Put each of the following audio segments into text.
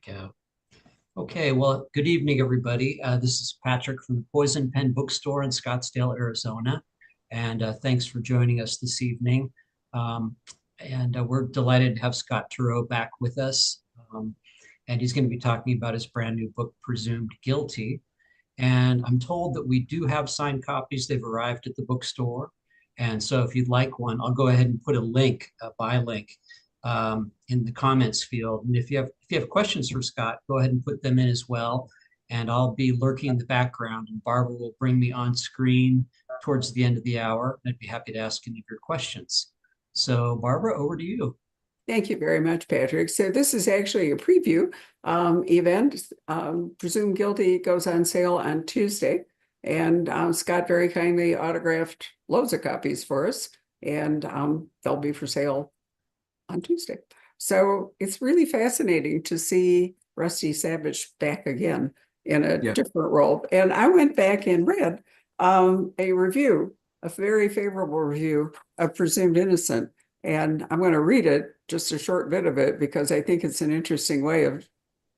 Go. Okay, well, good evening, everybody. This is Patrick from the Poison Pen Bookstore in Scottsdale, Arizona. And thanks for joining us this evening. Um, and we're delighted to have Scott Turow back with us. Um, and he's going to be talking about his brand new book, Presumed Guilty. And I'm told that we do have signed copies. They've arrived at the bookstore. And so if you'd like one, I'll go ahead and put a link, a buy link, in the comments field. And if you have questions for Scott, go ahead and put them in as well. And I'll be lurking in the background, and Barbara will bring me on screen towards the end of the hour. And I'd be happy to ask any of your questions. So Barbara, over to you. Thank you very much, Patrick. So this is actually a preview event. Presumed Guilty goes on sale on Tuesday. And Scott very kindly autographed loads of copies for us. And they'll be for sale on Tuesday. So it's really fascinating to see Rusty Savage back again in a different role. And I went back and read a review, a very favorable review of Presumed Innocent. And I'm going to read it, just a short bit of it, because I think it's an interesting way of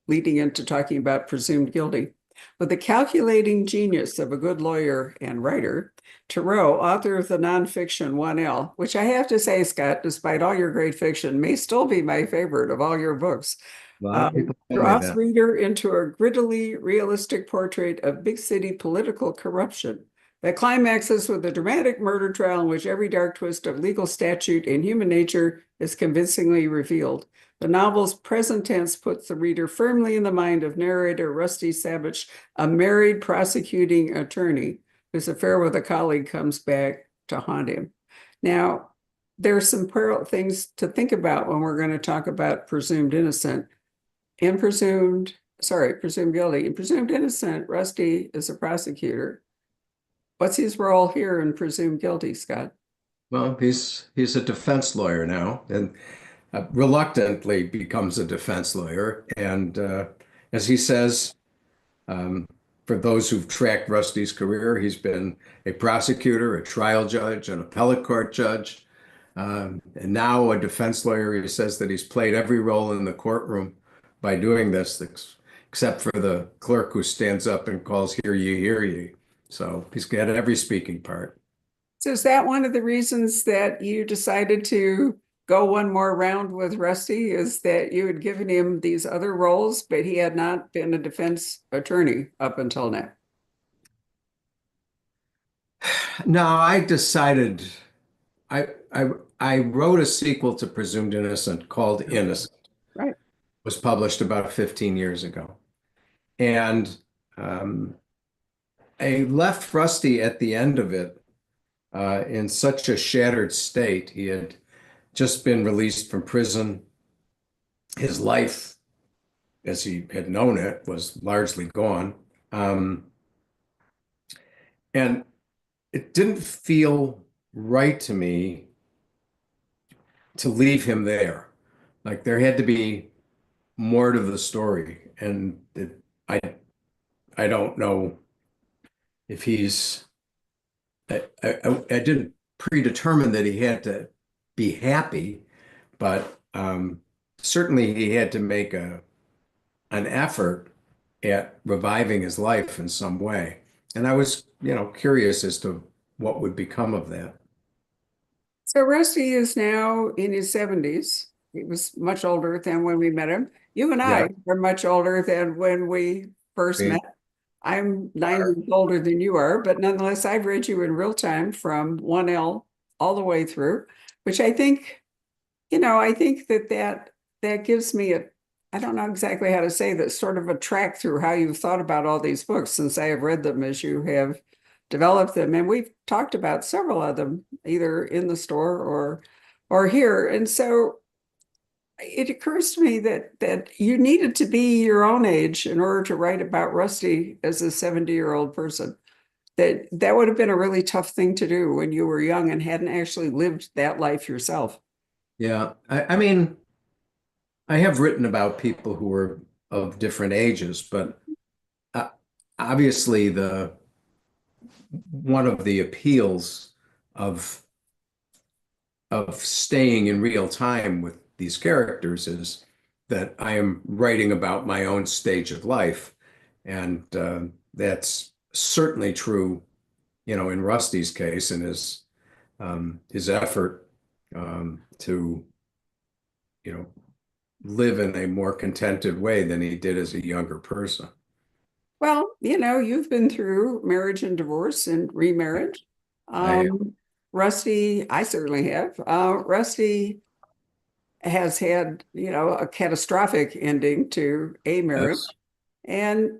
leading into talking about Presumed Guilty. With the calculating genius of a good lawyer and writer, Turow, author of the nonfiction 1L, which I have to say, Scott, despite all your great fiction, may still be my favorite of all your books, draws reader into a grittily realistic portrait of big city political corruption that climaxes with a dramatic murder trial in which every dark twist of legal statute and human nature is convincingly revealed. The novel's present tense puts the reader firmly in the mind of narrator Rusty Savage, a married prosecuting attorney whose affair with a colleague comes back to haunt him. Now, there's some things to think about when we're going to talk about Presumed Innocent and Presumed Guilty. In Presumed Innocent, Rusty is a prosecutor. What's his role here in Presumed Guilty, Scott? Well, he's a defense lawyer now, and reluctantly becomes a defense lawyer. And as he says, for those who've tracked Rusty's career, he's been a prosecutor, a trial judge, an appellate court judge, and now a defense lawyer. He says that he's played every role in the courtroom by doing this, except for the clerk who stands up and calls, "Hear ye, hear ye." So he's got every speaking part. So is that one of the reasons that you decided to go one more round with Rusty, is that you had given him these other roles, but he had not been a defense attorney up until now? No, I decided I wrote a sequel to Presumed Innocent called Innocent. Right. It was published about 15 years ago. And I left Rusty at the end of it in such a shattered state. He had just been released from prison. His life, as he had known it, was largely gone. And it didn't feel right to me to leave him there. Like there had to be more to the story. And I don't know if I didn't predetermine that he had to be happy, but certainly he had to make an effort at reviving his life in some way. And I was, curious as to what would become of that. So Rusty is now in his 70s. He was much older than when we met him. You and I are much older than when we first met. I'm 9 years older than you are, but nonetheless, I've read you in real time from 1L all the way through, which I think, I think that gives me I don't know exactly how to say this, sort of a track through how you've thought about all these books, since I have read them as you have developed them. And we've talked about several of them, either in the store or here. And so it occurs to me that you needed to be your own age in order to write about Rusty as a 70-year-old person. That would have been a really tough thing to do when you were young and hadn't actually lived that life yourself. Yeah, I mean, I have written about people who were of different ages, but obviously one of the appeals of staying in real time with these characters is that I am writing about my own stage of life. And that's certainly true, in Rusty's case and his effort to, live in a more contented way than he did as a younger person. Well, you've been through marriage and divorce and remarriage. I Rusty, I certainly have. Rusty has had, a catastrophic ending to a marriage. Yes. And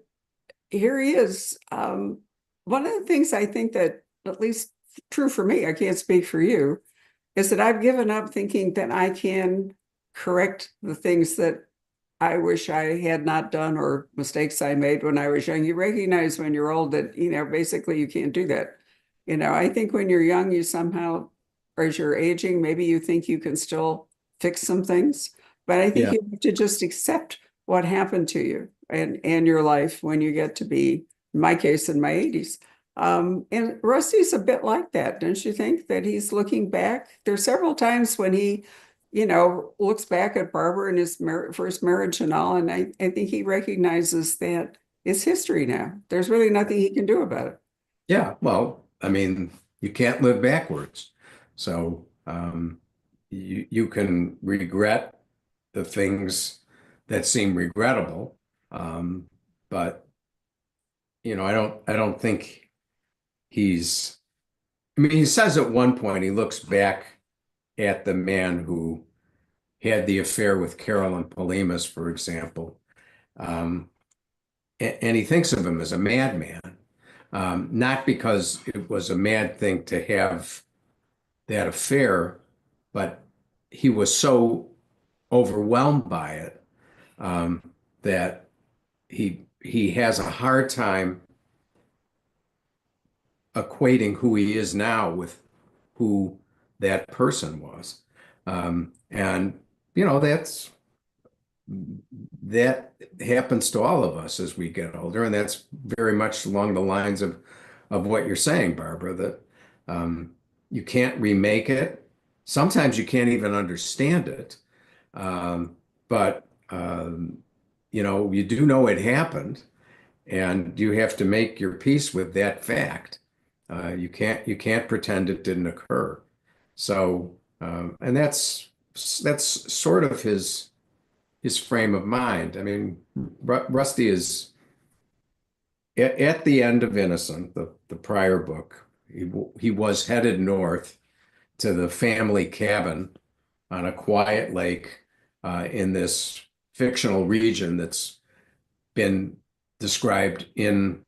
here he is. One of the things I think that, at least true for me, I can't speak for you, is that I've given up thinking that I can correct the things that I wish I had not done or mistakes I made when I was young. You recognize when you're old that, basically you can't do that. I think when you're young, you somehow, or as you're aging, maybe you think you can still fix some things. But I think Yeah. you have to just accept what happened to you and your life when you get to be, in my case, in my 80s. And Rusty's a bit like that, don't you think? That he's looking back. There's several times when he, looks back at Barbara and his first marriage and all, and I think he recognizes that it's history now. There's really nothing he can do about it. Yeah. Well, I mean, you can't live backwards. So you can regret the things that seem regrettable. But I don't think he's, I mean, he says at one point, he looks back at the man who had the affair with Carolyn Polimas, for example, um, and he thinks of him as a madman, not because it was a mad thing to have that affair, but he was so overwhelmed by it, that he has a hard time equating who he is now with who that person was. And that happens to all of us as we get older, and that's very much along the lines of what you're saying, Barbara, that you can't remake it. Sometimes you can't even understand it. But you do know it happened, and you have to make your peace with that fact. You can't pretend it didn't occur. So, and that's sort of his frame of mind. I mean, Rusty is at the end of Innocent, the prior book. He was headed north to the family cabin on a quiet lake in this fictional region that's been described in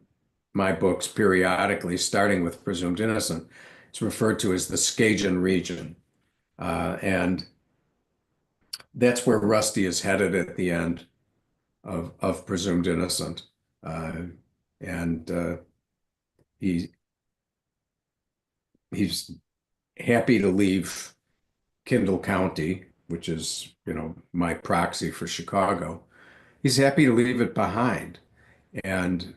my books periodically, starting with Presumed Innocent. It's referred to as the Skagen region. And that's where Rusty is headed at the end of Presumed Innocent. And he he's happy to leave Kendall County, which is, my proxy for Chicago. He's happy to leave it behind. And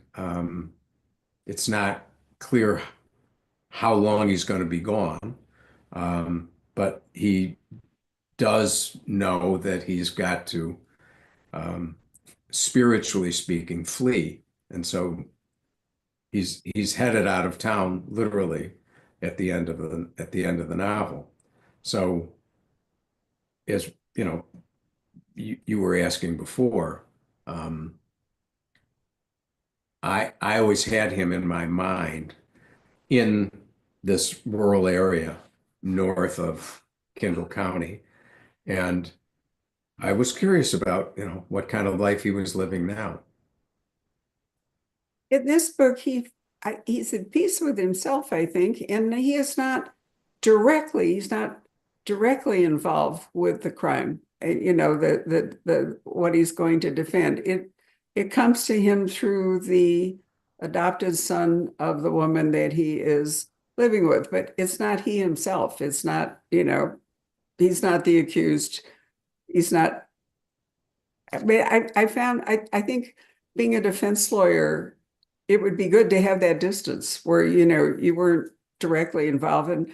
it's not clear how long he's going to be gone. But he does know that he's got to, spiritually speaking, flee. And so he's headed out of town literally at the end of the novel. So as you were asking before, I always had him in my mind in this rural area north of Kendall County. And I was curious about, what kind of life he was living now. In this book, he's at peace with himself, I think, and he's not directly involved with the crime. The what he's going to defend. It comes to him through the adopted son of the woman that he is living with, but it's not he himself. It's not, he's not the accused. He's not. I mean, I think being a defense lawyer, it would be good to have that distance where, you weren't directly involved. And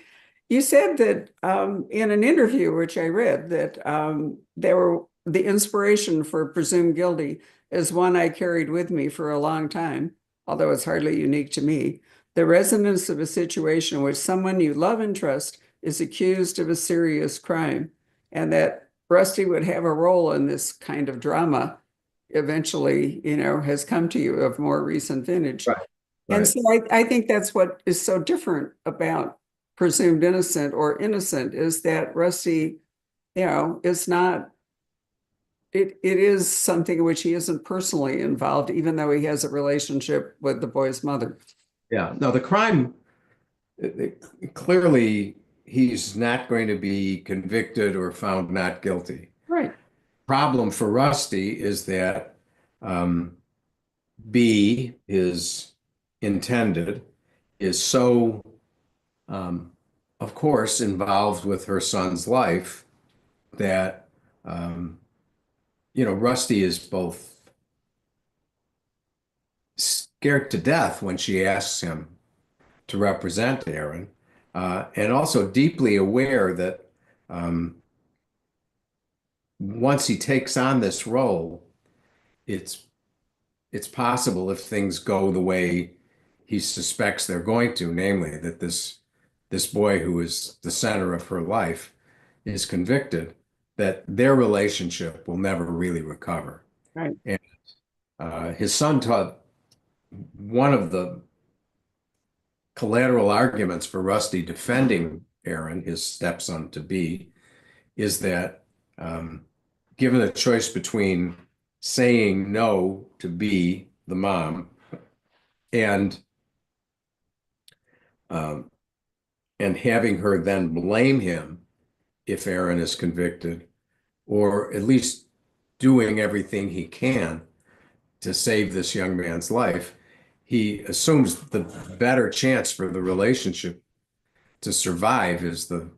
you said that in an interview, which I read, that the inspiration for Presumed Guilty is one I carried with me for a long time, although it's hardly unique to me. The resonance of a situation in which someone you love and trust is accused of a serious crime, and that Rusty would have a role in this kind of drama eventually, has come to you of more recent vintage. Right. And Right. so I think that's what is so different about Presumed Innocent or Innocent is that Rusty, is not, it is something in which he isn't personally involved, even though he has a relationship with the boy's mother. Yeah. No, the crime, clearly he's not going to be convicted or found not guilty. Right. Problem for Rusty is that um, B, his intended, is so, of course, involved with her son's life that, Rusty is both scared to death when she asks him to represent Aaron, and also deeply aware that once he takes on this role, it's it's possible if things go the way he suspects they're going to, namely that this boy who is the center of her life is convicted, that their relationship will never really recover. Right. And his son taught one of the collateral arguments for Rusty defending Aaron, his stepson to be, is that given a choice between saying no to B, the mom, and um, and having her then blame him if Aaron is convicted, or at least doing everything he can to save this young man's life, he assumes the better chance for the relationship to survive is the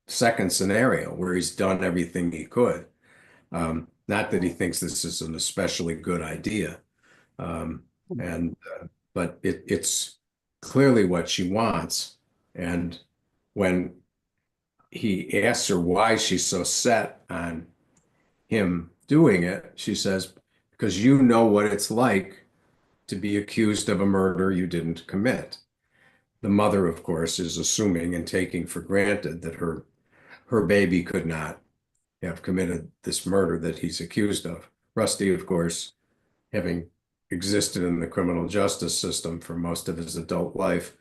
second scenario where he's done everything he could. Not that he thinks this is an especially good idea, and but it's clearly what she wants. And when he asks her why she's so set on him doing it, she says, because you know what it's like to be accused of a murder you didn't commit. The mother, of course, is assuming and taking for granted that her baby could not have committed this murder that he's accused of. Rusty, of course, having existed in the criminal justice system for most of his adult life,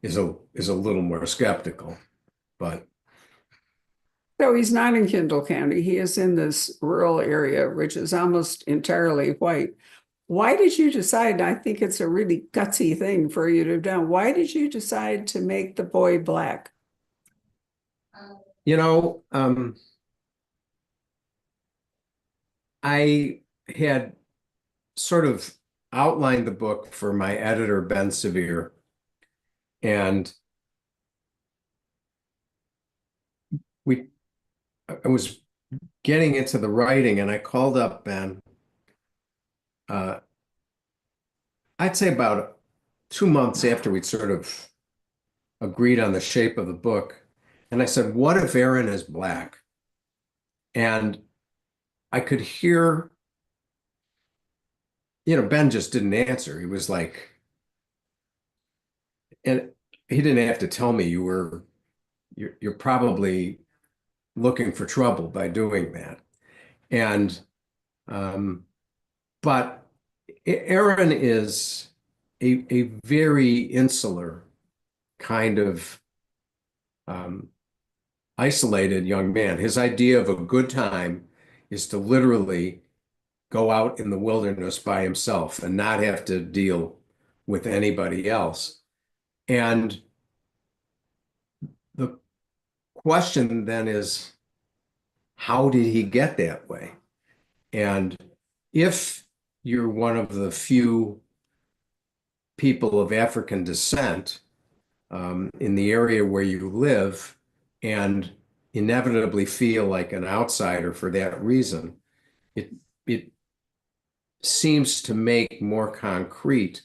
is a little more skeptical. But So he's not in Kendall County. He is in this rural area, which is almost entirely white. Why did you decide? And I think it's a really gutsy thing for you to have done. Why did you decide to make the boy black? you know, I had sort of outlined the book for my editor, Ben Severe, and I was getting into the writing, and I called up Ben. I'd say about 2 months after we'd sort of agreed on the shape of the book, and I said, "What if Aaron is black?" And I could hear, Ben just didn't answer. He was like, and he didn't have to tell me you're probably looking for trouble by doing that. And but Aaron is a very insular kind of isolated young man. His idea of a good time is to literally go out in the wilderness by himself and not have to deal with anybody else. And the question then is, how did he get that way? And if you're one of the few people of African descent in the area where you live and inevitably feel like an outsider for that reason, it seems to make more concrete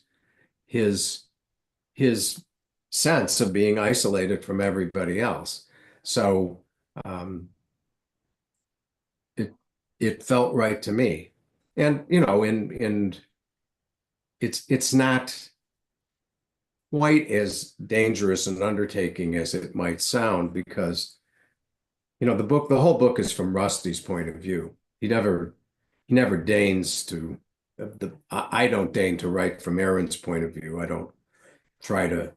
his sense of being isolated from everybody else. So it felt right to me. And, you know, in it's not quite as dangerous an undertaking as it might sound because, you know, the whole book is from Rusty's point of view. He never deigns to I don't deign to write from Aaron's point of view. I don't try to,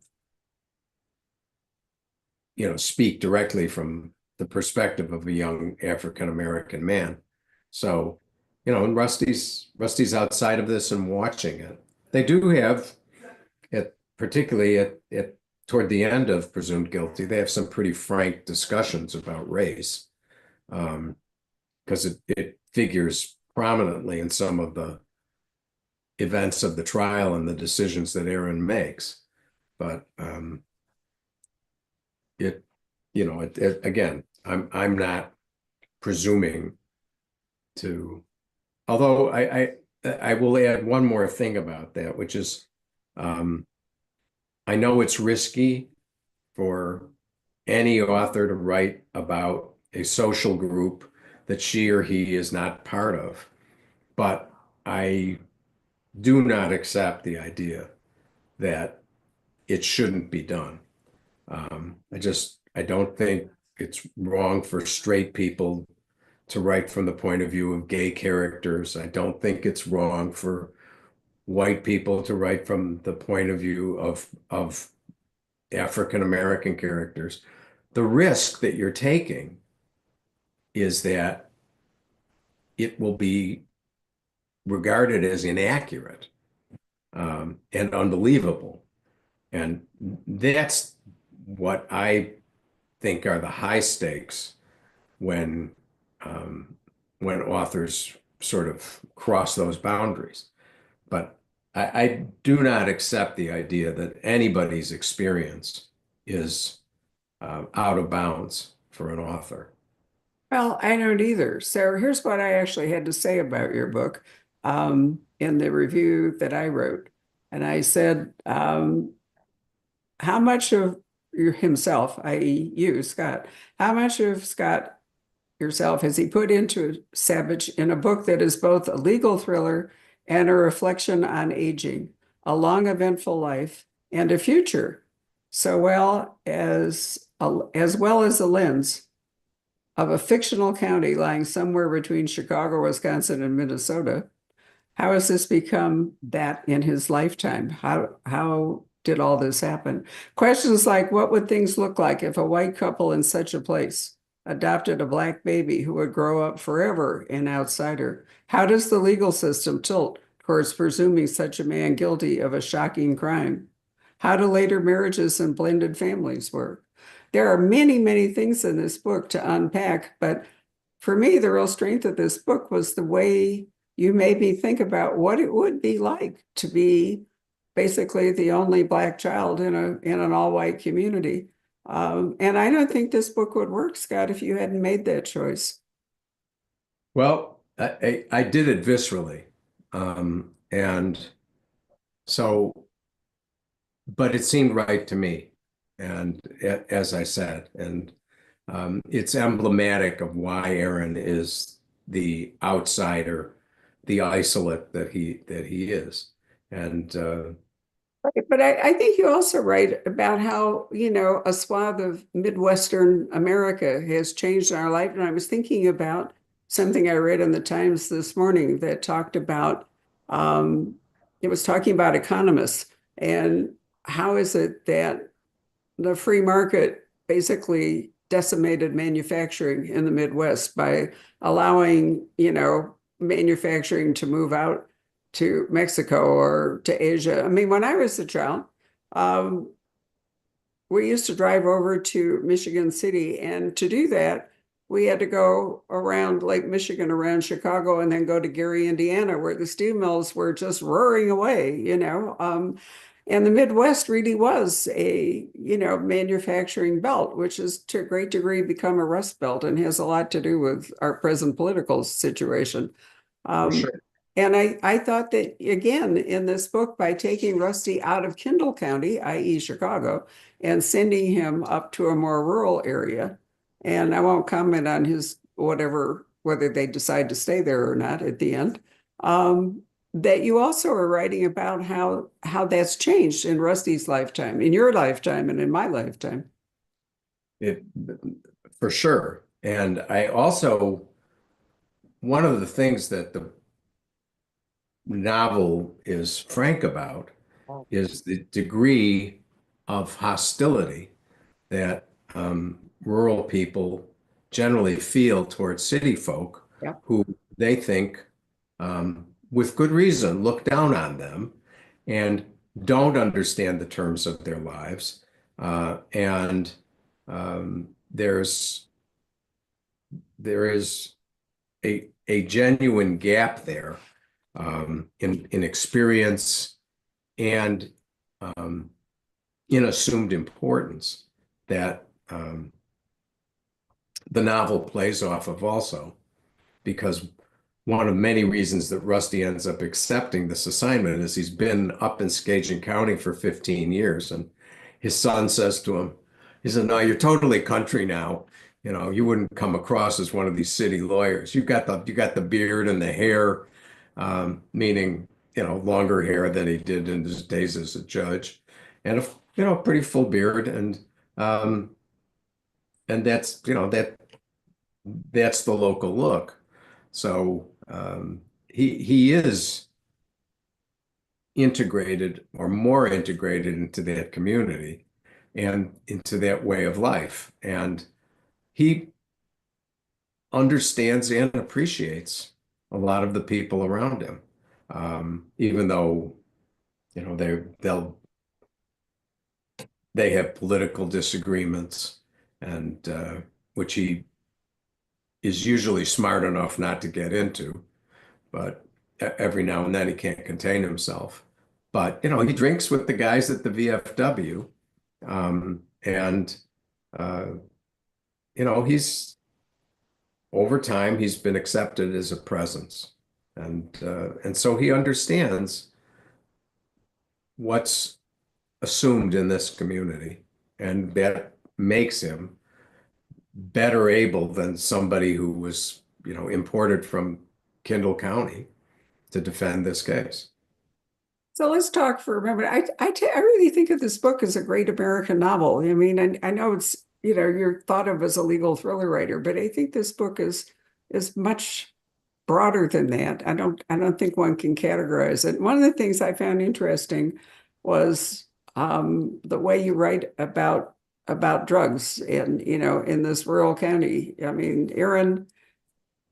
you know, speak directly from the perspective of a young African American man. So, you know, and Rusty's outside of this and watching it. They do have particularly at toward the end of Presumed Guilty, they have some pretty frank discussions about race, because it figures prominently in some of the events of the trial and the decisions that Aaron makes. But it, you know, again, I'm not presuming to, although I will add one more thing about that, which is I know it's risky for any author to write about a social group that she or he is not part of, but I do not accept the idea that it shouldn't be done. I don't think it's wrong for straight people to write from the point of view of gay characters. I don't think it's wrong for white people to write from the point of view of African American characters. The risk that you're taking is that it will be regarded as inaccurate, and unbelievable. And that's what I think are the high stakes when when authors sort of cross those boundaries. But I do not accept the idea that anybody's experience is out of bounds for an author. Well, I don't either. So here's what I actually had to say about your book in the review that I wrote. And I said, how much of himself, i.e., you, Scott, how much of Scott yourself has he put into Savage in a book that is both a legal thriller and a reflection on aging, a long, eventful life, and a future, so as well as a lens of a fictional county lying somewhere between Chicago, Wisconsin, and Minnesota? How has this become that in his lifetime? How did all this happen? Questions like, what would things look like if a white couple in such a place adopted a black baby who would grow up forever an outsider? How does the legal system tilt towards presuming such a man guilty of a shocking crime? How do later marriages and blended families work? There are many, many things in this book to unpack, but for me, the real strength of this book was the way you made me think about what it would be like to be basically the only Black child in an all-white community. And I don't think this book would work, Scott, if you hadn't made that choice. Well, I did it viscerally. And so, but it seemed right to me. And as I said, and it's emblematic of why Aaron is the outsider, the isolate that he is. And But I think you also write about how, a swath of Midwestern America has changed in our life. And I was thinking about something I read in the Times this morning that talked about, it was talking about economists and how is it that the free market basically decimated manufacturing in the Midwest by allowing, manufacturing to move out to Mexico or to Asia. I mean, when I was a child, we used to drive over to Michigan City, and to do that, we had to go around Lake Michigan, around Chicago, and then go to Gary, Indiana, where the steel mills were just roaring away, and the Midwest really was a, manufacturing belt, which has to a great degree become a rust belt and has a lot to do with our present political situation. for sure. And I thought that, again, in this book, by taking Rusty out of Kendall County, i.e. Chicago, and sending him up to a more rural area, and I won't comment on his whatever whether they decide to stay there or not at the end. That you also are writing about how that's changed in Rusty's lifetime, in your lifetime, and in my lifetime. It, for sure. And I also, one of the things that the novel is frank about is the degree of hostility that rural people generally feel towards city folk Yeah. who they think, with good reason, look down on them and don't understand the terms of their lives. And there is a genuine gap there in experience and in assumed importance that the novel plays off of also, because one of many reasons that Rusty ends up accepting this assignment is he's been up in Skagit County for 15 years, and his son says to him, he said, "No, you're totally country now. You know, you wouldn't come across as one of these city lawyers. You got the beard and the hair, meaning, longer hair than he did in his days as a judge, and a pretty full beard, um, and that's the local look." So he is integrated or more integrated into that community and into that way of life. And he understands and appreciates a lot of the people around him, even though, they have political disagreements, and which he is usually smart enough not to get into, but every now and then he can't contain himself. But he drinks with the guys at the VFW, and he's over time he's been accepted as a presence, and so he understands what's assumed in this community, and that makes him better able than somebody who was, imported from Kendall County to defend this case. So let's talk for a moment. I really think of this book as a great American novel. I mean, I know it's, you're thought of as a legal thriller writer, but I think this book is much broader than that. I don't think one can categorize it. One of the things I found interesting was the way you write about drugs in this rural county. I mean, Aaron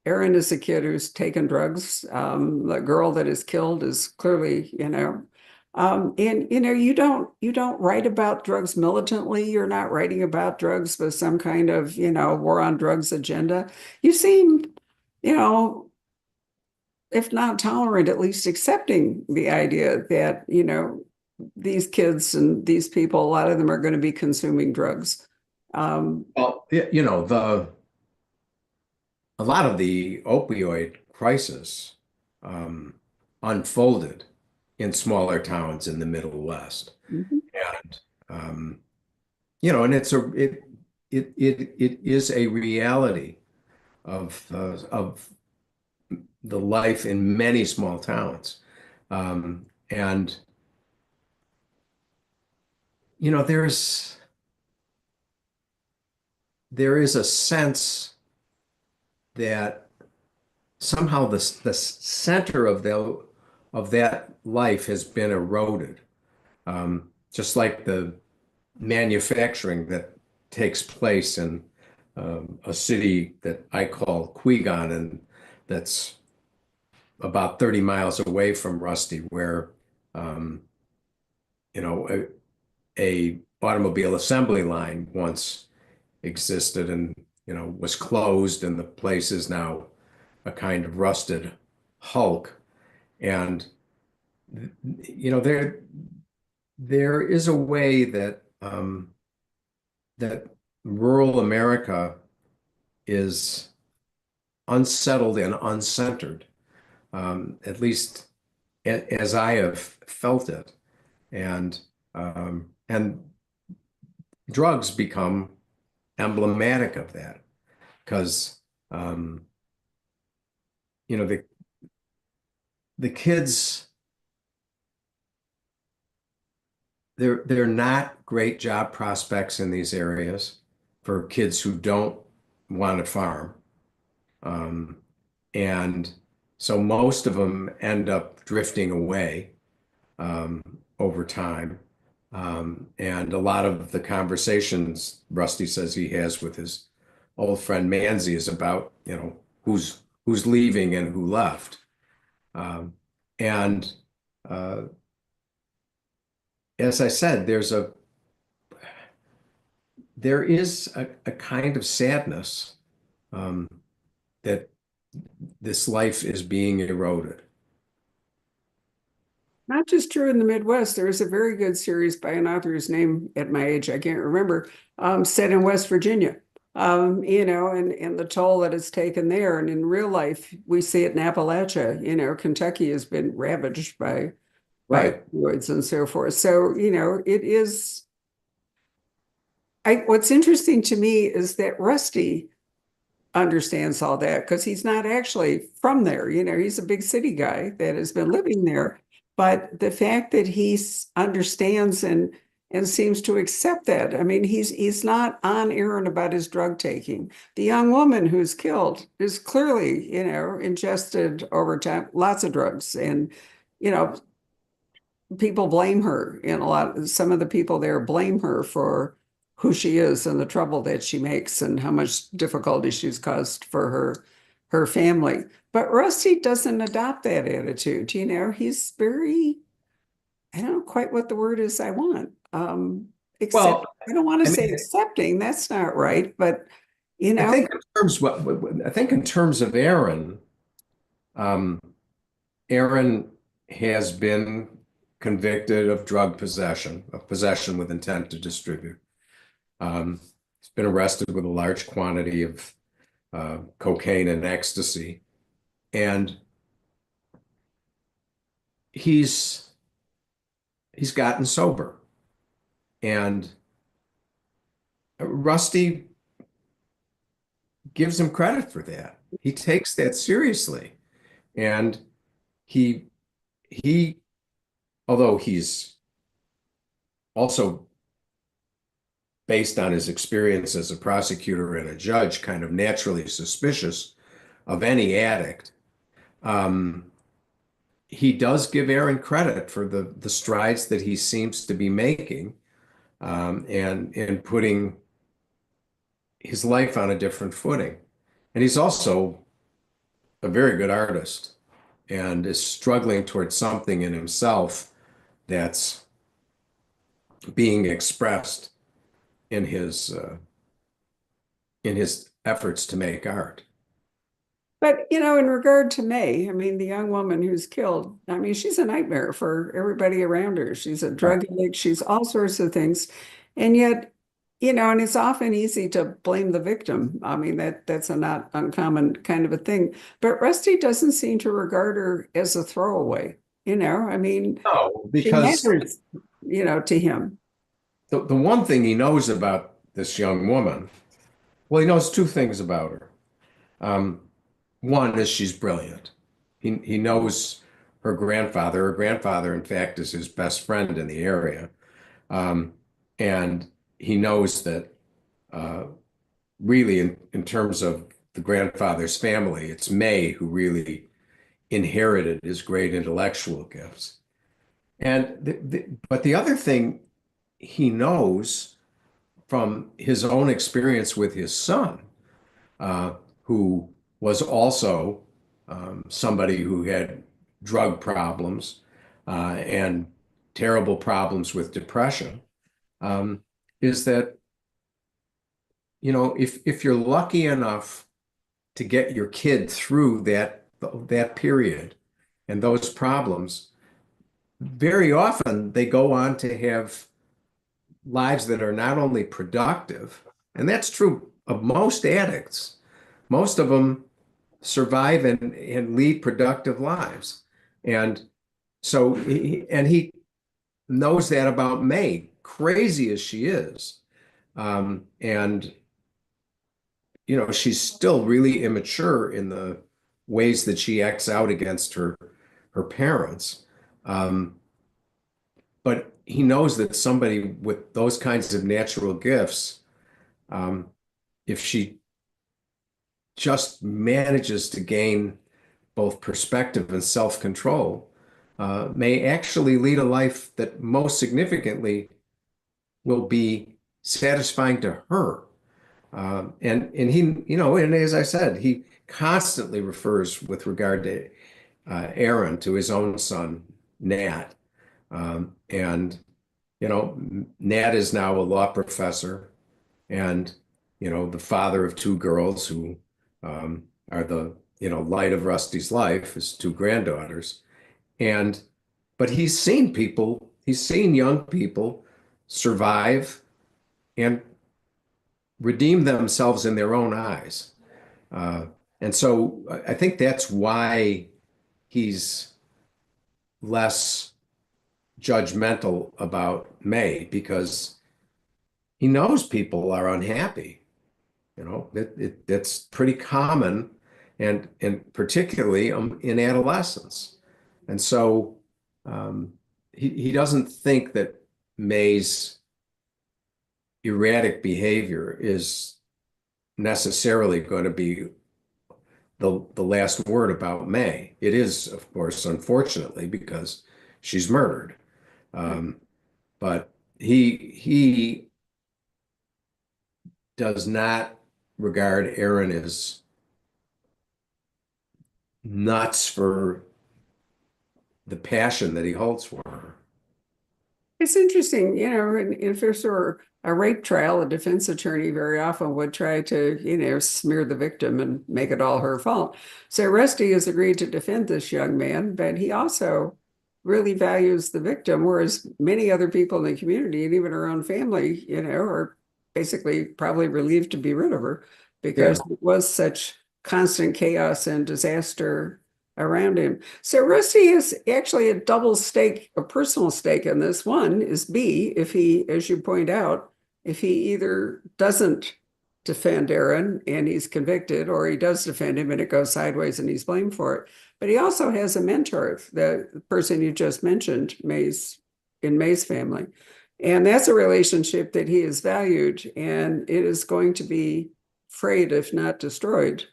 is a kid who's taken drugs. The girl that is killed is clearly, and you don't write about drugs militantly. You're not writing about drugs with some kind of, war on drugs agenda. You seem, if not tolerant, at least accepting the idea that, these kids and these people, a lot of them are going to be consuming drugs. Well, a lot of the opioid crisis unfolded in smaller towns in the Middle West. Mhm. And and it is a reality of the life in many small towns. And there is a sense that somehow the center of that life has been eroded, just like the manufacturing that takes place in a city that I call Quigon, and that's about 30 miles away from Rusty, where um, a automobile assembly line once existed and was closed, and the place is now a kind of rusted hulk. And there is a way that rural America is unsettled and uncentered, at least as I have felt it, and drugs become emblematic of that, because you know, the kids, they're not great job prospects in these areas for kids who don't want to farm. Um, and so most of them end up drifting away um, over time. And a lot of the conversations Rusty says he has with his old friend Manzi is about, who's leaving and who left. Um, and uh, as I said, there is a kind of sadness um, that this life is being eroded. Not just true in the Midwest. There is a very good series by an author whose name at my age I can't remember, set in West Virginia. And the toll that it's taken there. And in real life, we see it in Appalachia. Kentucky has been ravaged by Right. opioids and so forth. So, it is. What's interesting to me is that Rusty understands all that because he's not actually from there. He's a big city guy that has been living there. But the fact that he understands and seems to accept that. I mean, he's not on Aaron about his drug taking. The young woman who's killed is clearly, ingested over time lots of drugs, and you know, people blame her, and some of the people there blame her for who she is and the trouble that she makes and how much difficulty she's caused for her family. But Rusty doesn't adopt that attitude. He's very, I don't know quite what the word is I want. Except Well, I don't want to I say mean, accepting, that's not right, but I think I think in terms of Aaron, um, Aaron has been convicted of drug possession, of possession with intent to distribute. He's been arrested with a large quantity of cocaine and ecstasy, and he's gotten sober. And Rusty gives him credit for that. He takes that seriously, and he he although he's also based on his experience as a prosecutor and a judge, kind of naturally suspicious of any addict. Um, he does give Aaron credit for the strides that he seems to be making, and putting his life on a different footing. And he's also a very good artist and is struggling towards something in himself that's being expressed in his efforts to make art. But, in regard to May, I mean, the young woman who's killed, I mean, she's a nightmare for everybody around her. She's a Right. drug addict, she's all sorts of things. And yet, and it's often easy to blame the victim. I mean, that's a not uncommon kind of a thing. But Rusty doesn't seem to regard her as a throwaway. I mean, No, she because matters, to him. the one thing he knows about this young woman, well, he knows two things about her. Um, One is she's brilliant. He knows her grandfather. Her grandfather, in fact, is his best friend in the area. Um, and he knows that really, in terms of the grandfather's family, it's May who really inherited his great intellectual gifts. And but the other thing he knows from his own experience with his son, uh, who was also somebody who had drug problems and terrible problems with depression, is that, if you're lucky enough to get your kid through that period and those problems, very often they go on to have lives that are not only productive, and that's true of most addicts. Most of them survive and lead productive lives. And so he knows that about May, crazy as she is. And she's still really immature ways that she acts out against her parents. But he knows that somebody with those kinds of natural gifts, um, if she just manages to gain both perspective and self-control, may actually lead a life that most significantly will be satisfying to her. And he, and as I said, he constantly refers with regard to Aaron to his own son, Nat. And, Nat is now a law professor and, the father of two girls who are the, light of Rusty's life, his two granddaughters. And, but he's seen young people survive and redeem themselves in their own eyes. Uh, and so I think that's why he's less judgmental about May, because he knows people are unhappy. That's pretty common, and particularly in adolescence. And so he doesn't think that May's erratic behavior is necessarily going to be the last word about May. It is, of course, unfortunately, because she's murdered. But he does not regard Aaron as nuts for the passion that he holds for her. It's interesting, if there's a rape trial, a defense attorney very often would try to, smear the victim and make it all her fault. So Rusty has agreed to defend this young man, but he also really values the victim, whereas many other people in the community and even her own family, are basically probably relieved to be rid of her because it was such constant chaos and disaster around him. So Rusty is actually a double stake, a personal stake in this. One is B, if he, as you point out, if he either doesn't defend Aaron and he's convicted, or he does defend him and it goes sideways and he's blamed for it. But he also has a mentor, the person you just mentioned, May's family. And that's a relationship that he has valued, and it is going to be frayed, if not destroyed,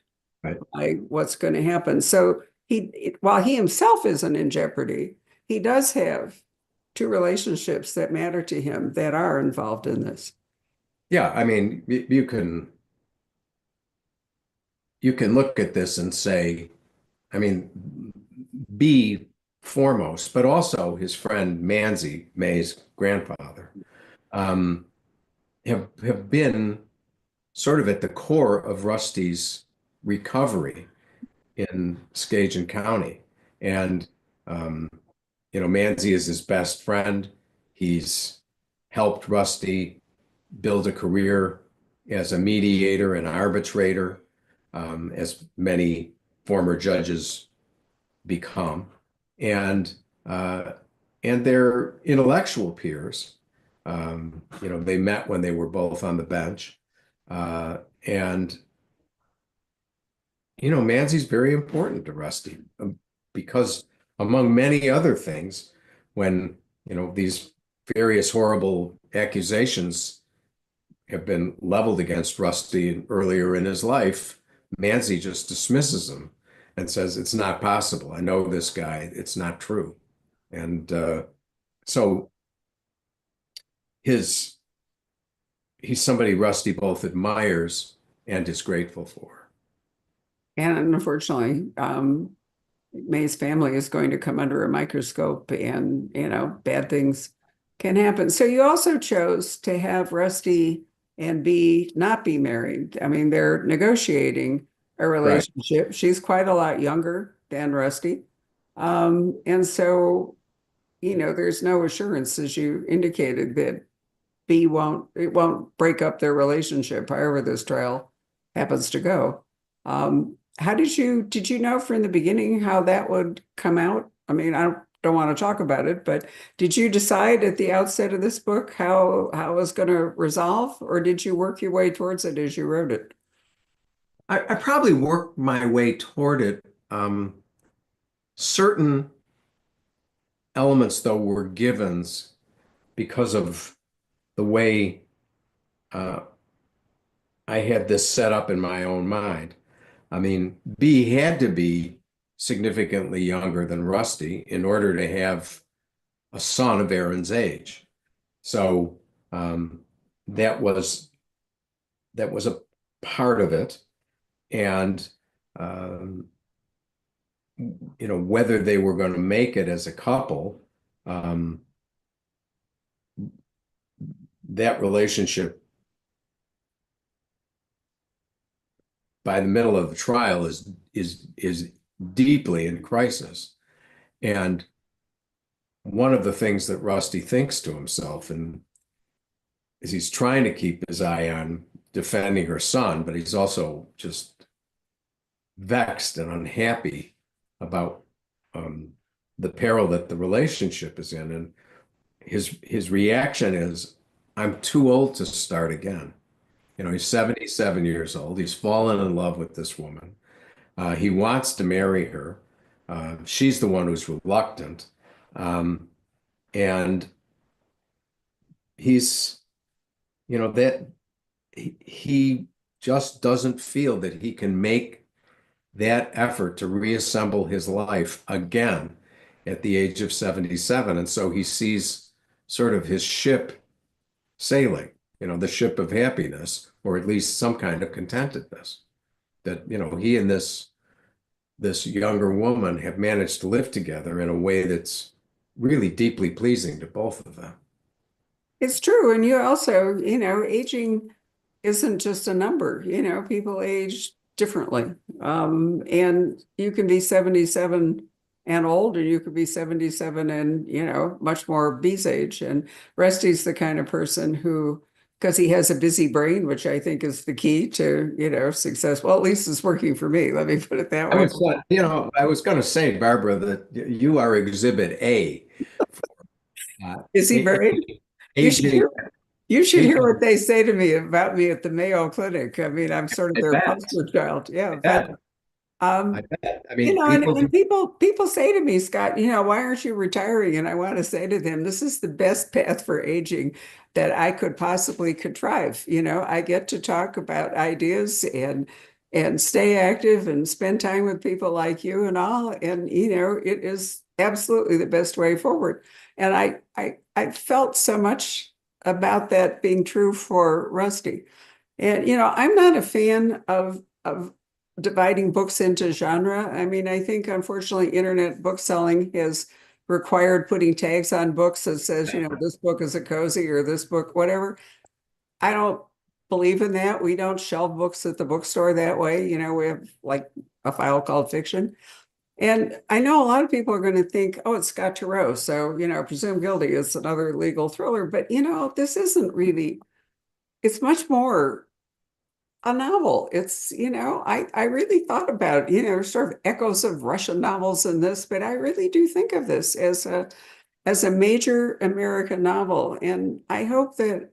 by what's going to happen. So while he himself isn't in jeopardy, he does have two relationships that matter to him that are involved in this. Yeah, I mean, you can look at this and say, I mean, B foremost, but also his friend Manzi, May's grandfather, have been sort of at the core of Rusty's recovery in Skagen County. And, Manzi is his best friend. He's helped Rusty build a career as a mediator and arbitrator, as many former judges become. And they're intellectual peers. They met when they were both on the bench. And Manzi's very important to Rusty, because among many other things, when, these various horrible accusations have been leveled against Rusty earlier in his life, Manzi just dismisses them and says, it's not possible. I know this guy. It's not true. And so he's somebody Rusty both admires and is grateful for. And unfortunately, May's family is going to come under a microscope, and, bad things can happen. So you also chose to have Rusty and B not be married. I mean, they're negotiating a relationship. Right. She's quite a lot younger than Rusty. And so, there's no assurance, as you indicated, that it won't break up their relationship, however this trial happens to go. Did you know from the beginning how that would come out? I mean, I don't want to talk about it, but did you decide at the outset of this book how it was going to resolve, or did you work your way towards it as you wrote it? I probably worked my way toward it certain elements, though, were givens because of the way I had this set up in my own mind. I mean, B had to be significantly younger than Rusty in order to have a son of Aaron's age. So that was a part of it. And whether they were going to make it as a couple, that relationship by the middle of the trial is deeply in crisis. And one of the things that Rusty thinks to himself, and is he's trying to keep his eye on defending her son, but he's also just vexed and unhappy about the peril that the relationship is in. And his reaction is, I'm too old to start again. He's 77 years old. He's fallen in love with this woman. He wants to marry her. She's the one who's reluctant. And he's, that he just doesn't feel that he can make that effort to reassemble his life again at the age of 77. And so he sees sort of his ship sailing, the ship of happiness, or at least some kind of contentedness, that, he and this younger woman have managed to live together in a way that's really deeply pleasing to both of them. It's true. And you also, aging isn't just a number, people age differently. And you can be 77 and old, and you could be 77 and, much more B's age. And Rusty's the kind of person who, because he has a busy brain, which I think is the key to, success. Well, at least it's working for me. Let me put it that way. I was going to say, Barbara, that you are Exhibit A. Busy brain. Aging. You should hear what they say to me about me at the Mayo Clinic. I mean, I'm sort of their poster child. Yeah. I bet. I mean, and people say to me, Scott, why aren't you retiring? And I want to say to them, this is the best path for aging that I could possibly contrive. I get to talk about ideas and stay active and spend time with people like you and all. And, it is absolutely the best way forward. And I felt so much about that being true for Rusty. And, I'm not a fan of dividing books into genre. I mean, I think unfortunately internet bookselling has required putting tags on books that says, this book is a cozy or this book, whatever. I don't believe in that. We don't shelve books at the bookstore that way. We have like a file called fiction. And I know a lot of people are going to think, oh, it's Scott Turow. So, Presumed Guilty is another legal thriller. But, this isn't really, it's much more a novel. It's, I really thought about, sort of echoes of Russian novels in this, but I really do think of this as a major American novel. And I hope that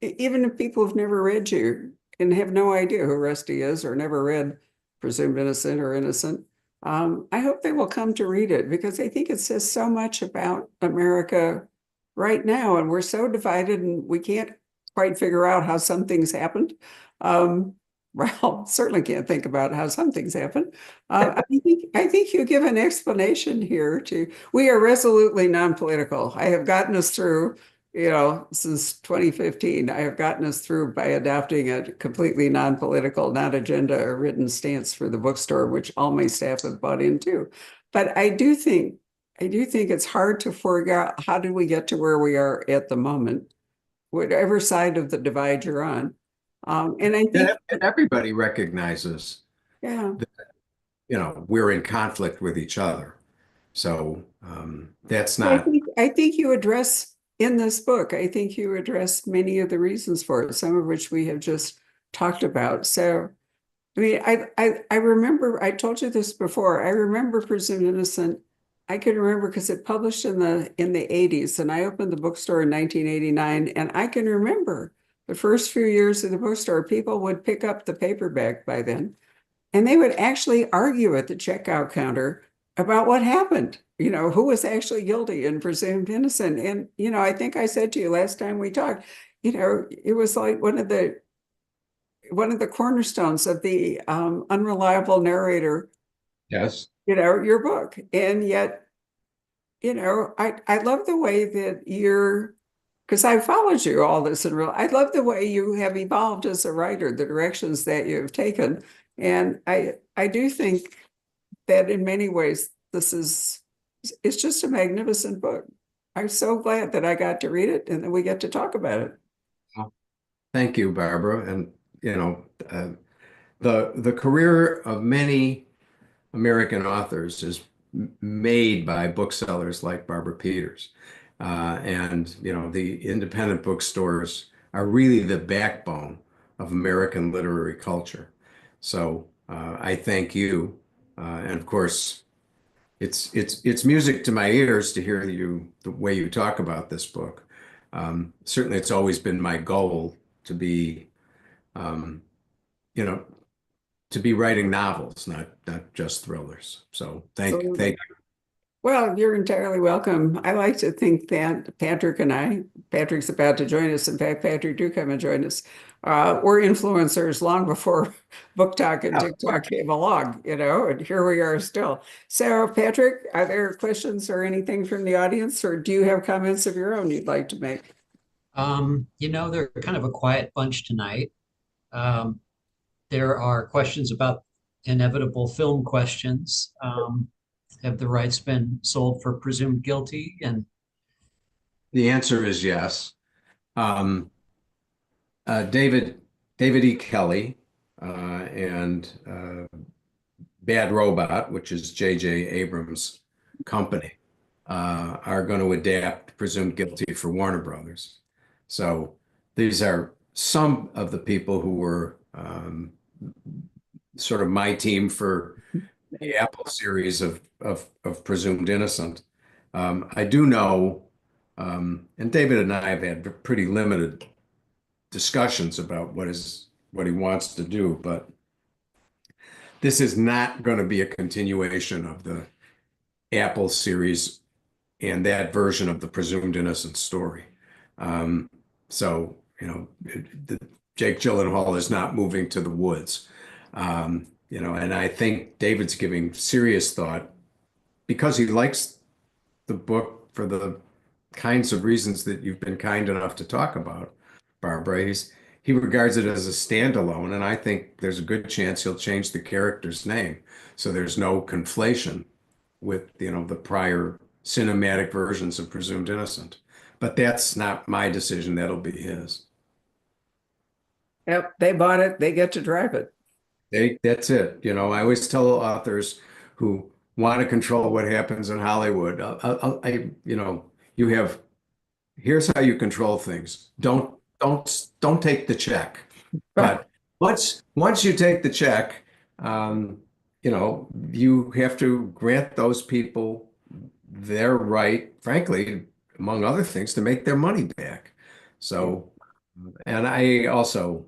even if people have never read you and have no idea who Rusty is or never read Presumed Innocent or Innocent, I hope they will come to read it because I think it says so much about America right now. And we're so divided and we can't quite figure out how some things happened. Well, certainly can't think about how some things happen. I think you give an explanation here we are resolutely non-political. I have gotten us through, since 2015, I have gotten us through by adopting a completely non-political, not agenda or written stance for the bookstore, which all my staff have bought into. But I do think it's hard to figure out how did we get to where we are at the moment, whatever side of the divide you're on. And I think everybody recognizes that, we're in conflict with each other. So that's not. I think you address in this book, I think you address many of the reasons for it, some of which we have just talked about. So, I mean, I remember, I told you this before, I remember Presumed Innocent. I can remember because it published in the 80s, and I opened the bookstore in 1989, and I can remember the first few years of the bookstore, people would pick up the paperback by then. and they would actually argue at the checkout counter about what happened, who was actually guilty and presumed innocent. And, I think I said to you last time we talked, it was like one of the cornerstones of the unreliable narrator, Yes. your book. And yet, I love the way that because I followed you all this in real, I love the way you have evolved as a writer, the directions that you've taken. And I do think that in many ways, it's just a magnificent book. I'm so glad that I got to read it and that we get to talk about it. Thank you, Barbara. And the career of many American authors is made by booksellers like Barbara Peters. And, the independent bookstores are really the backbone of American literary culture. So I thank you. And of course, it's music to my ears to hear the way you talk about this book. Certainly, it's always been my goal to be, um, you know, to be writing novels, not just thrillers. So Absolutely. thank Well, you're entirely welcome. I like to think that Patrick's about to join us. In fact, Patrick, do come and join us. We're influencers long before Book Talk and you. TikTok came along, and here we are still. So, Patrick, are there questions or anything from the audience, or do you have comments of your own you'd like to make? They're kind of a quiet bunch tonight. Um, there are questions about inevitable film questions. Have the rights been sold for presumed guilty? And The answer is yes. Um, David E. Kelly and Bad Robot, which is J.J. Abrams' company, are going to adapt Presumed Guilty for Warner Brothers. So these are some of the people who were sort of my team for the Apple series of Presumed Innocent. I do know, and David and I have had pretty limited discussions about what he wants to do, but this is not going to be a continuation of the Apple series and that version of the Presumed Innocent story. So, Jake Gyllenhaal is not moving to the woods. And I think David's giving serious thought because he likes the book for the kinds of reasons that you've been kind enough to talk about, Barbara. He regards it as a standalone, and I think there's a good chance he'll change the character's name so there's no conflation with, the prior cinematic versions of Presumed Innocent. But that's not my decision. That'll be his. Yep, they bought it. They get to drive it. That's it. I always tell authors who want to control what happens in Hollywood, you have, here's how you control things. Don't take the check. But once you take the check, you have to grant those people their right, frankly, among other things, to make their money back. So, and I also,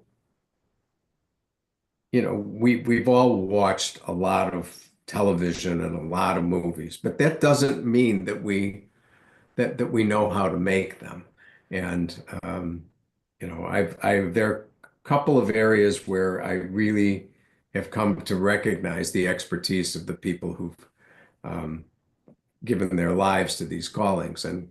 we've all watched a lot of television and a lot of movies, but that doesn't mean that we know how to make them. And there are a couple of areas where I really have come to recognize the expertise of the people who've given their lives to these callings. And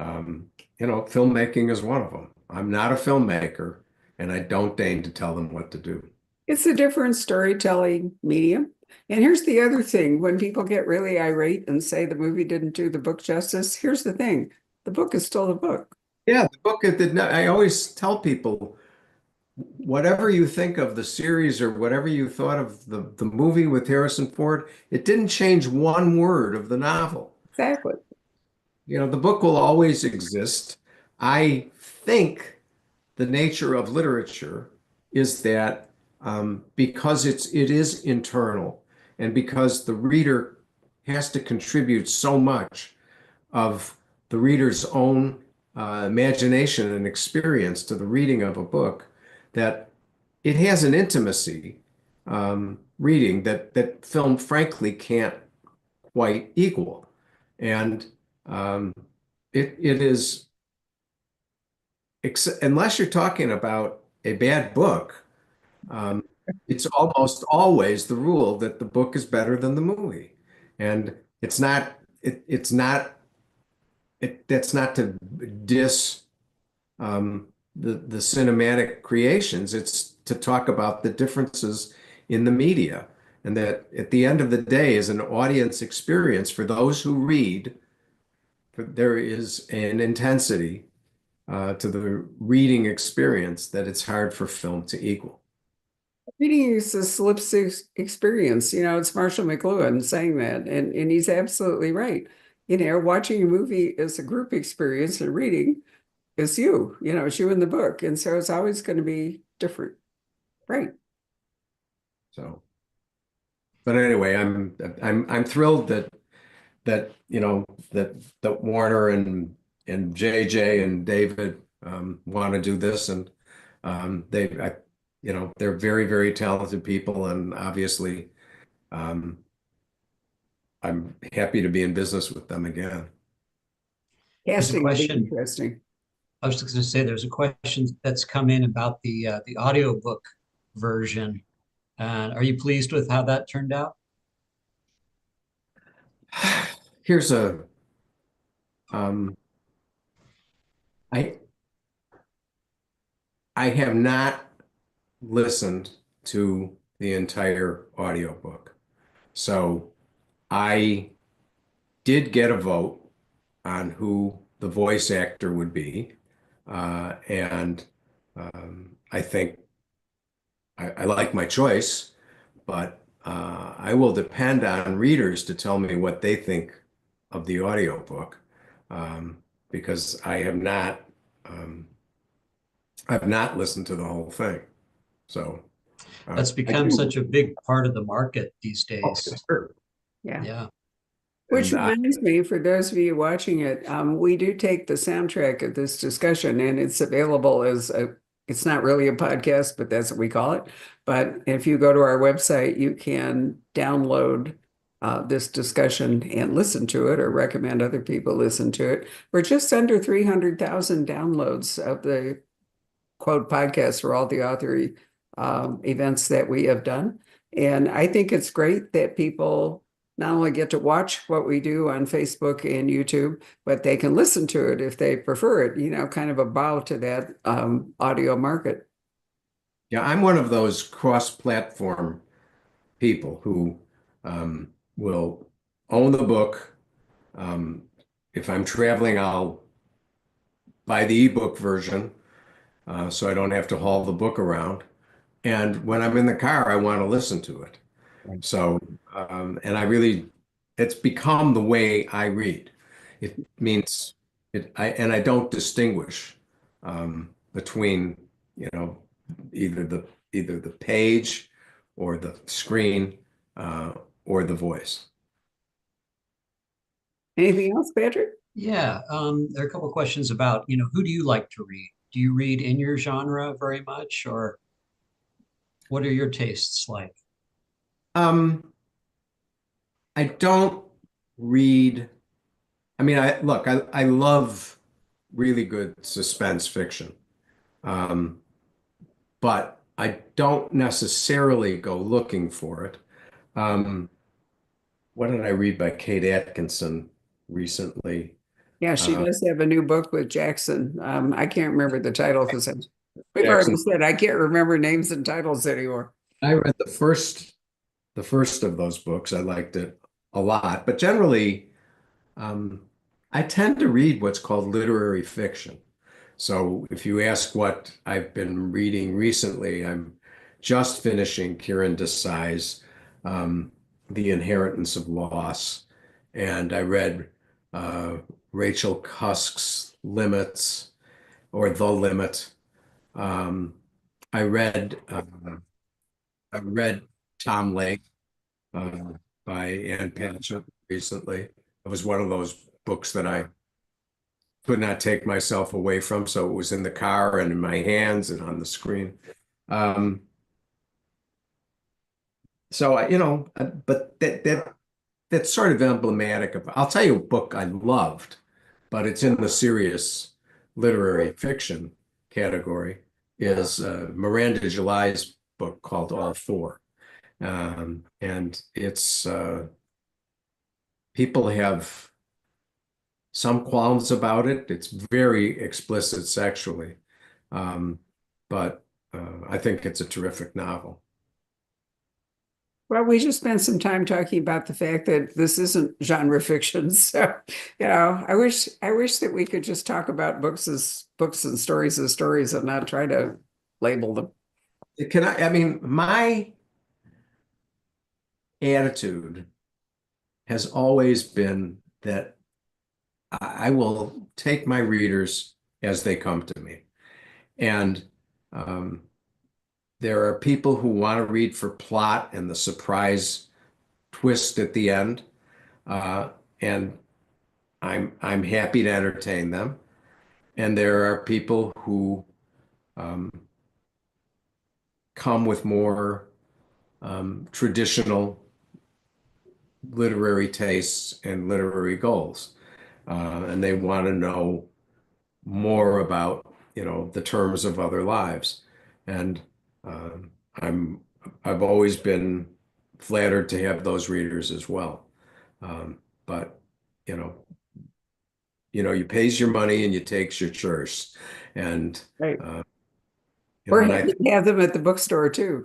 filmmaking is one of them. I'm not a filmmaker, and I don't deign to tell them what to do. It's a different storytelling medium. And here's the other thing, when people get really irate and say the movie didn't do the book justice, here's the thing. The book is still the book. Yeah, the book did not. I always tell people, whatever you think of the series or whatever you thought of the movie with Harrison Ford, it didn't change one word of the novel. Exactly. The book will always exist. I think the nature of literature is that because it is internal and because the reader has to contribute so much of the reader's own imagination and experience to the reading of a book, that it has an intimacy reading that film frankly can't quite equal. And um, it is, unless you're talking about a bad book, um, it's almost always the rule that the book is better than the movie. And it's not, that's not to diss the cinematic creations. It's to talk about the differences in the media. And that at the end of the day, is an audience experience for those who read, there is an intensity to the reading experience that it's hard for film to equal. Reading is a slipstick experience. It's Marshall McLuhan saying that, and he's absolutely right. Watching a movie is a group experience, and reading is you. It's you in the book, and so it's always going to be different, right? So, but anyway, I'm thrilled that that Warner and JJ and David want to do this, and they're very, very talented people, and obviously um, I'm happy to be in business with them again. There's a Casting will be question. interesting. I was just going to say there's a question that's come in about the audiobook version. And are you pleased with how that turned out? Here's a um, I I have not listened to the entire audiobook. So I did get a vote on who the voice actor would be. And I think I like my choice, but I will depend on readers to tell me what they think of the audiobook, because um, I've not listened to the whole thing. So That's I become do. such a big part of the market these Oh, for days. sure. Yeah. Yeah. Which And reminds me, for those of you watching it, we do take the soundtrack of this discussion, and it's available it's not really a podcast, but that's what we call it. But if you go to our website, you can download this discussion and listen to it, or recommend other people listen to it. We're just under 300,000 downloads of the quote podcast for all the author events that we have done. And I think it's great that people not only get to watch what we do on Facebook and YouTube, but they can listen to it if they prefer it, kind of a bow to that audio market. yeah, I'm one of those cross-platform people who will own the book. Um, if I'm traveling, I'll buy the ebook version so I don't have to haul the book around. And when I'm in the car, I want to listen to it. Right. So, and it's become the way I read. It means and I don't distinguish between, you know, either the page or the screen or the voice. Anything else, Patrick? Yeah. There are a couple of questions about, who do you like to read? Do you read in your genre very much, or what are your tastes like? Um, I don't read. I mean, I love really good suspense fiction. Um, but I don't necessarily go looking for it. Um, what did I read by Kate Atkinson recently? Yeah, she Uh, does have a new book with Jackson. I can't remember the title because we've already Jackson. said I can't remember names and titles anymore. I read the first of those books. I liked it a lot, but generally, um, I tend to read what's called literary fiction. So if you ask what I've been reading recently, I'm just finishing Kieran Desai's The Inheritance of Loss. And I read uh, Rachel Cusk's Limits or The Limit. Um, I read I read Tom Lake uh, by Ann Patchett recently. It was one of those books that I could not take myself away from. So it was in the car and in my hands and on the screen. Um, So but that's sort of emblematic of. I'll tell you a book I loved, but it's in the serious literary fiction category. Is Miranda July's book called All Four, and it's people have some qualms about it. It's very explicit sexually, um, but I think it's a terrific novel. Well, we just spent some time talking about the fact that this isn't genre fiction. So, I wish that we could just talk about books as books and stories as stories and not try to label them. I mean, my attitude has always been that I will take my readers as they come to me. And um, there are people who want to read for plot and the surprise twist at the end. And I'm happy to entertain them. And there are people who um, come with more traditional literary tastes and literary goals. And they want to know more about, the terms of other lives. And um, I'm I've always been flattered to have those readers as well. But you know, you pays your money and you takes your choice. And Right. uh, We're and I happy to have them at the bookstore too,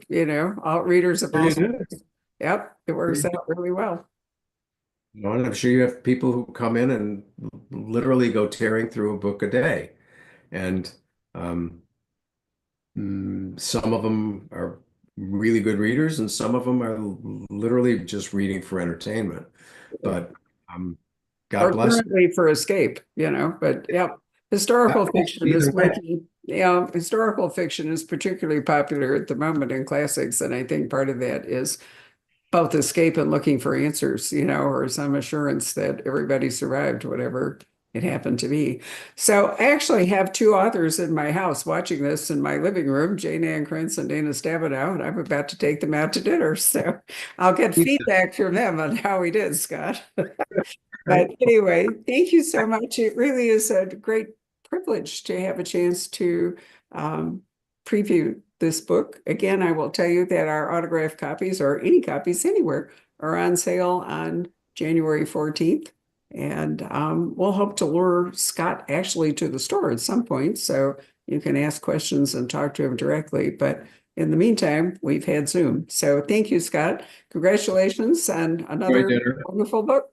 all readers of all think sorts. Yep, it works out really well. and I'm sure you have people who come in and literally go tearing through a book a day. And um, some of them are really good readers, and some of them are literally just reading for entertainment. But um, God Or bless currently for escape, but yeah, historical them. fiction Either is way. making, historical fiction is particularly popular at the moment in classics. And I think part of that is both escape and looking for answers, or some assurance that everybody survived whatever it happened to be. So I actually have two authors in my house watching this in my living room, Jane Ann Krentz and Dana Stabenow, and I'm about to take them out to dinner. So I'll get feedback from them on how we did, Scott. But anyway, thank you so much. It really is a great privilege to have a chance to preview this book. Again, I will tell you that our autographed copies or any copies anywhere are on sale on January 14th. And we'll hope to lure Scott actually to the store at some point. So you can ask questions and talk to him directly. But in the meantime, we've had Zoom. So thank you, Scott. Congratulations on Enjoy another dinner. wonderful book.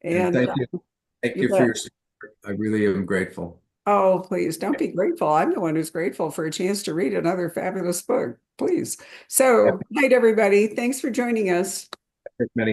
And And thank you. Thank you you for bet. your support. I really am grateful. Oh, please don't be grateful. I'm the one who's grateful for a chance to read another fabulous book. Please. So, good night, everybody. Thanks for joining us. Many